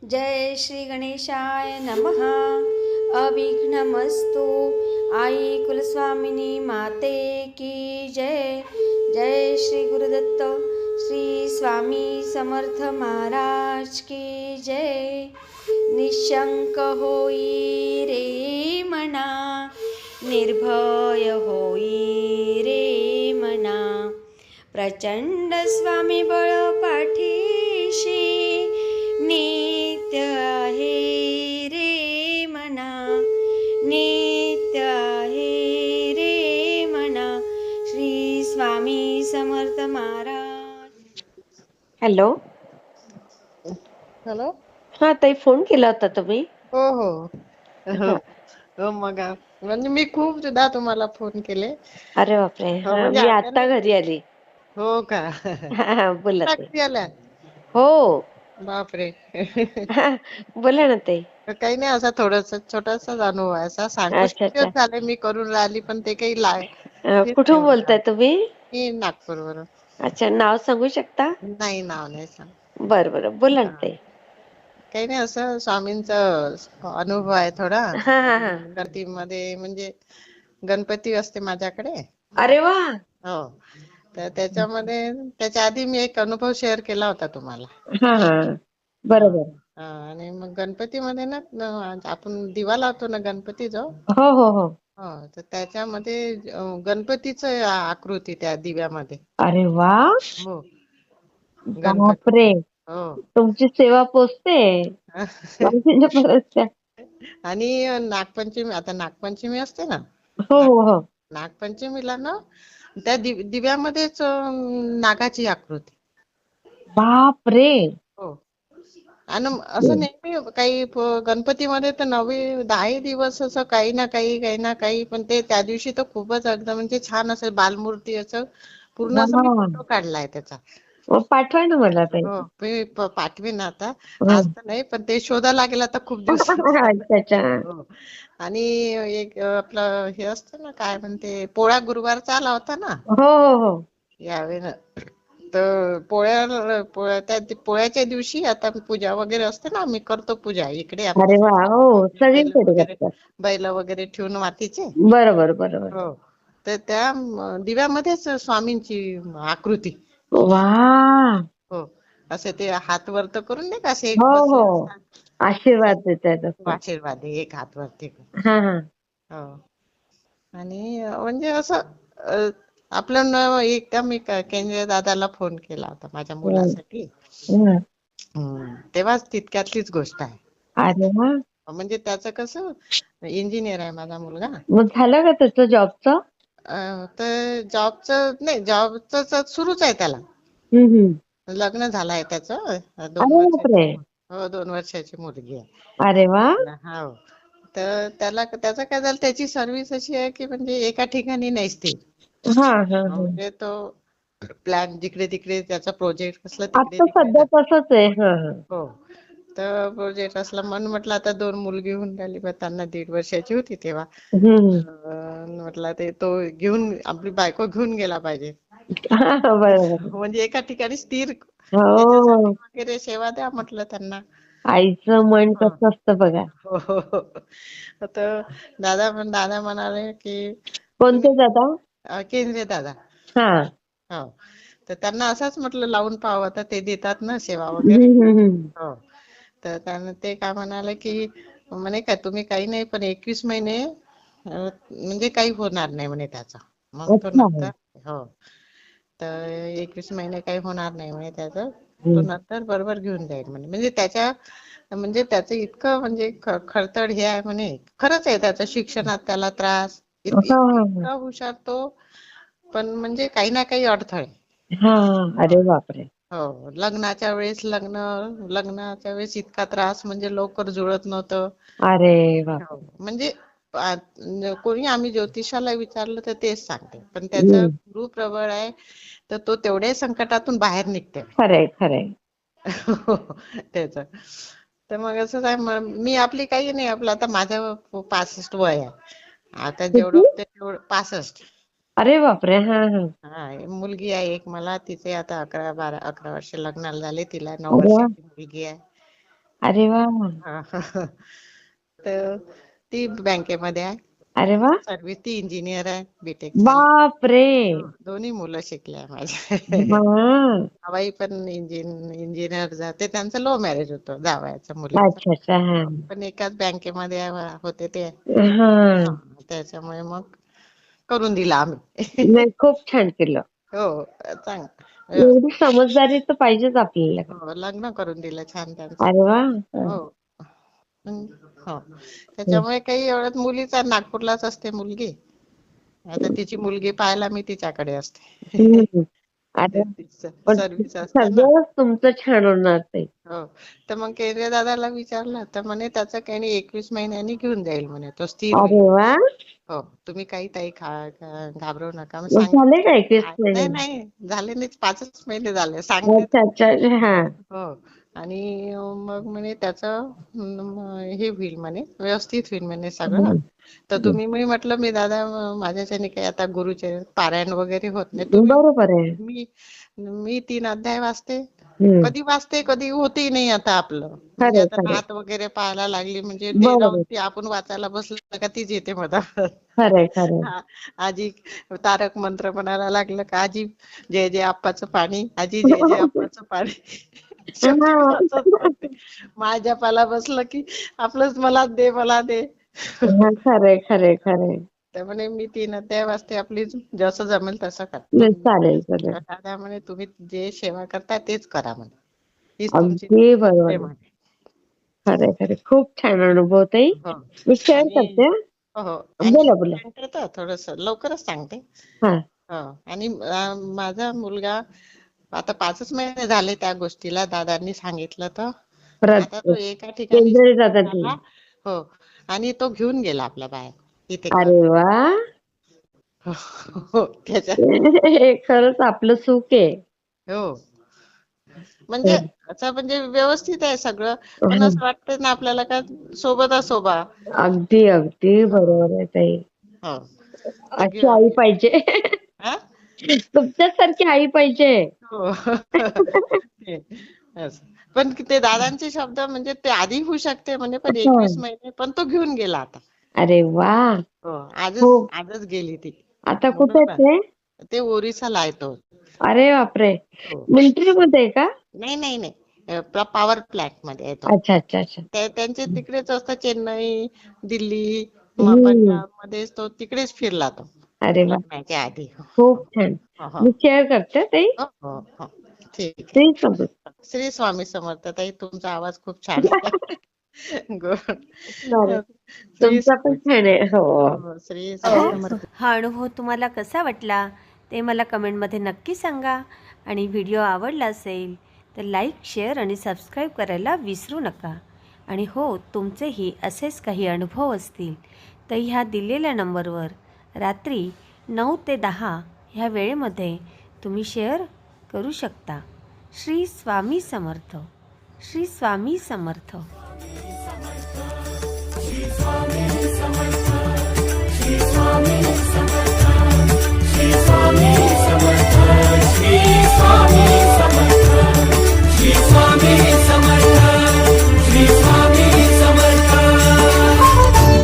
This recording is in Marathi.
जय श्री गणेशाय नमः. अविघ्नमस्तु. आई कुलस्वामिनी माते की जय. जय श्री गुरुदत्त श्री स्वामी समर्थ महाराज की जय. निशंक होई रे मना, निर्भय होई रे मना. प्रचंड स्वामी बळ पाठीशी, नित्य आहे रे मना. नित्य आहे रे मना. श्री स्वामी समर्थ महाराज. हॅलो. हॅलो. हा ताई, फोन केला होता तुम्ही? हो हो हो. हा. हो, मग म्हणजे मी खूप सुद्धा तुम्हाला फोन केले. अरे बापरे. हो, हा, म्हणजे मी आता आता नाही. घरी आली. हो का? हा, बोला ताई. टाकली आल्या. हो. बापरे. हा, बोला ना ताई. काही नाही, असा छोटासा अनुभव आहे. असा सांगू अच्छा शकते अच्छा. झाले मी करून राहिली, पण ते काही हेच नाही कुठून होत बोलताय आहे. तुम्ही? मी नागपूरवरून. अच्छा, नाव सांगू शकता? नाही, नाव नाही सांग. बरं बरं, बोला ना हा. ताई. काही नाही, असं स्वामींचा अनुभव आहे थोडा. हा हा हा. गणपतीमध्ये म्हणजे गणपती असते माझ्याकडे. अरे वा. हो. तर त्याच्यामध्ये त्याच्या आधी मी एक अनुभव शेअर केला होता तुम्हाला. हा हा. हा. बरोबर. हा, आणि मग गणपतीमध्ये ना आपण दिवा लावतो ना गणपतीजवळ. हो हो हो. हो, तर त्याच्यामध्ये गणपतीचं आकृती त्या दिव्यामध्ये. अरे वा. हो, गणपती. बापरे, हो. तुमची सेवा पोचते परत. आणि नागपंचमी, आता नागपंचमी असते ना. हो नाग हो हो. नागपंचमीला ना त्या दिव्यामध्येच नागाची आकृती. बापरे. हो. आणि असं नेहमी काही गणपतीमध्ये तर 9-10 दिवस असं काही ना काही, पण ते त्या दिवशी तर खूपच एकदम म्हणजे छान असं बालमूर्ती असं पूर्ण असं मी वा. फोटो काढलाय त्याचा. मग पाठवा ना मला ताई. हो, मी पाठवीन आता. आज हं. तर नाही, पण ते शोधा लागेल आता खूप दिवस. अच्छा अच्छा. हो. आणि एक आपलं हे असतं ना, काय म्हणते, पोळा गुरुवारचा आला होता ना हो हो हो. यावेळेला. तर पोळ्याच्या दिवशी आता पूजा वगैरे असते ना, आम्ही करतो पूजा इकडे अरे वा. हो, सगळीकडे करतात. बैल वगैरे ठेवून मातीचे. बरोबर बरोबर. हो. तर त्या दिव्यामध्येच स्वामींची आकृती. वा. हो. असे ते हात वरत करून नाही का, असे हो एक हो. बसले आशीर्वाद देतात असं. आशीर्वाद आहे, एक हात वरती. हा हा. हो. आणि म्हणजे असं आपलं एकदा मी केंद्रीय दादाला फोन केला होता माझ्या हं, मुलासाठी. हं. तेव्हाच तितक्यातलीच गोष्ट आहे. अरे वा. म्हणजे त्याचं कसं, इंजिनियर आहे माझा मुलगा. मग झालं का त्याचं जॉबचं? तर जॉबचं नाही, जॉबचं सुरूच आहे त्याला. हम्म. लग्न झालंय त्याचं. 2 अरे वर्षाची. बापरे. हो, 2 वर्षाची मुलगी आहे. अरे वा. हो. तर त्याचं काय झालं, त्याची सर्व्हिस अशी आहे की म्हणजे एका ठिकाणी नाही स्थिर. हा हा हा. म्हणजे तो प्लॅन जिकडे तिकडे, त्याचा प्रोजेक्ट असला तिकडे आता तिकडे सध्या जात. तसंच आहे. हा हा. हो. तर प्रोजेक्ट असला म्हणून म्हटलं आता 2 मुलगी होऊन राहिली, पण त्यांना 1.5 वर्षाची होती तेव्हा. हम्म. म्हटलं ते तो घेऊन, आपली बायको घेऊन गेला पाहिजे. हा, बरोबर. म्हणजे एका ठिकाणी स्थिर, त्याच्यासाठी हो. वगैरे सेवा द्या म्हटलं त्यांना. आईचं मन हो कसं असतं बघा. हो हो हो. तर दादा म्हणाले की तुम्ही कोणते दादा? केंद्रीय दादा. हा. हो. तर त्यांना असंच म्हटलं लावून पाहावं, तर ते देतात ना सेवा वगैरे. हम्म. हो. तर त्यांना ते काय म्हणाले की, म्हणे काय तुम्ही काही नाही, पण 21 महिने म्हणजे काही होणार नाही म्हणे त्याचा. मग तो अच्छा. नंतर. हो. तर 21 महिने काही होणार नाही म्हणे त्याचं. तो हम्म. नंतर बरोबर घेऊन जाईल म्हणे. म्हणजे त्याचं इतकं म्हणजे खडतड हे आहे म्हणे. खरंच आहे, त्याचं शिक्षणात त्याला त्रास. हा इतका हुशार तो, पण म्हणजे काही ना काही अडथळे. हा. हो. अरे बापरे. हो. लग्नाच्या वेळेस इतका त्रास, म्हणजे लवकर जुळत नव्हतं. अरे हो. बापरे. म्हणजे कोणी आम्ही ज्योतिषाला विचारलं तर तेच सांगते, पण त्याचं हम्म. गुरु प्रबळ आहे. तर तो तेवढ्या संकटातून बाहेर निघते. खरंय खरंय. त्याच. तर मग असं आहे, मी आपली काही नाही, आपलं आता माझं 65 वय आहे. आता जेवढं किती? होतं तेवढं 65. अरे बापरे. हा हा. हा, मुलगी आहे एक मला. तिचे आता 11 वर्ष लग्नाला झाले. तिला 9 अरे वा. वर्षाची मुलगी आहे. अरे वा. हा. तर ती बँकेमध्ये आहे. अरे वा. सर्व्हिस ती इंजिनियर आहे, बीटेक झाली. बाप रे. दोन्ही मुलं शिकले माझे. हा. जावई पण इंजिनियर जाते, त्यांचं लव्ह मॅरेज होतं जावयाचं मुलीचं. अच्छा अच्छा. हा. पण एकाच बँकेमध्ये होते ते. हा. त्याच्यामुळे मग करून दिला आम्ही. नाही, खूप छान केलं. हो चांग एवढी समजदारी तर पाहिजेच आपल्याला. हो, लग्न करून दिलं छान त्यांचं. अरे वा. हो. हो, त्याच्यामुळे काही एवढ्यात मुलीचा नागपूरलाच असते मुलगी. आता तिची मुलगी पाहायला मी तिच्याकडे असते. हम्म. अरे पण सर्व्हिस असते ना. सगळंच तुमचं छान होणार ते. हो, तर मग केंद्रीय दादाला विचारलं तर म्हणे त्याचं काही नाही, 21 महिन्यांनी घेऊन जाईल म्हणे, तो स्थिर होईल. अरे वा. हो, तुम्ही काही ताई घाबरू नका. मग झाले का 21 नाही महिने? नाही झाले नाही, 5च महिने झाले सांगते. अच्छा अच्छा. हा. हो, आणि मग म्हणे त्याचं हे होईल म्हणे, व्यवस्थित होईल म्हणे सगळं. तर तुम्ही मी म्हटलं मी दादा माझ्याच्याने काही आता गुरुचे पारायण वगैरे होत नाही. तुम्ही बरोबर आहे. मी 3 अध्याय वाचते, हम्म. कधी वाचते कधी होतही नाही आता आपलं. म्हणजे खरे आता खरे. नात वगैरे पाहायला लागली म्हणजे बरोबर. ती आपण वाचायला बसलं का तीच येते मधात. खरे खरे. आजी तारक मंत्र म्हणायला लागलं का आजी जय जय आप्पाचं पाणी, आजी जय जय आप्पाचं पाणी. शेवटी मी असंच म्हणते, माझ्या पाला बसलं की आपलंच मला दे मला दे. खरे खरे खरे. त्यामुळे मी 3 अध्याय वाचते, आपली जसं जमेल तसं चालेल चालेल. दादा म्हणे तुम्ही जे सेवा करता तेच करा म्हणे, हीच तुमची अगदी बरोबर. आहे म्हणे. खरे खरे. खूप छान अनुभव ताई. हो. मी शेअर आणि करते. हो, बोला बोला. थोडस लवकरच सांगते. हा. हो, आणि माझा मुलगा आता 5च महिने झाले त्या गोष्टीला दादांनी सांगितलं तर. आता तो एका ठिकाणी केंद्रीय दादाजी. झाला. हो, आणि तो घेऊन गेला आपल्या बाहेर इथे. अरे वा. हो, त्याच्या हे खरंच आपलं सुख आहे. हो, म्हणजे असं म्हणजे व्यवस्थित आहे सगळं, पण असं वाटतं ना आपल्याला का सोबा. अगदी अगदी बरोबर आहे ताई. हो. अशी आई पाहिजे. हा? तुमच्यासारखी आई पाहिजे. हो. असं. पण ते दादांचे शब्द म्हणजे ते आधी होऊ शकते म्हणजे, पण 21 महिने, पण तो घेऊन गेला आता. अरे वा. हो, हो. आजच गेली ती. आता कुठे आहे? ते ओरिसाला आहे तो. अरे बापरे. हो. मिलिटरी मध्ये आहे का? नाही, पॉवर प्लॅंट मध्ये आहे तो. अच्छा अच्छा अच्छा. त्यांचे तिकडेच असतं, चेन्नई, दिल्ली, पंजाब मध्येच तो तिकडेच फिरला तो अरे वा. लग्नाच्या आधी. खूप छान. मी शेअर करते ताई. हो, ठीक आहे. प्लीज समजू. श्री स्वामी समर्थ ताई, तुमचा आवाज खूप छान आहे. गुड. तुमचा पण छान आहे. हो. श्री स्वामी समर्थ. हा अनुभव तुम्हाला कसा वाटला ते मला कमेंटमध्ये नक्की सांगा. आणि व्हिडिओ आवडला असेल तर लाईक, शेअर आणि सबस्क्राईब करायला विसरू नका. आणि हो, तुमचेही असेच काही अनुभव असतील तर ह्या दिलेल्या नंबरवर रात्री 9 ते 10 ह्या वेळेमध्ये तुम्ही शेअर करू शकता. श्री स्वामी समर्थ. श्री स्वामी समर्थ.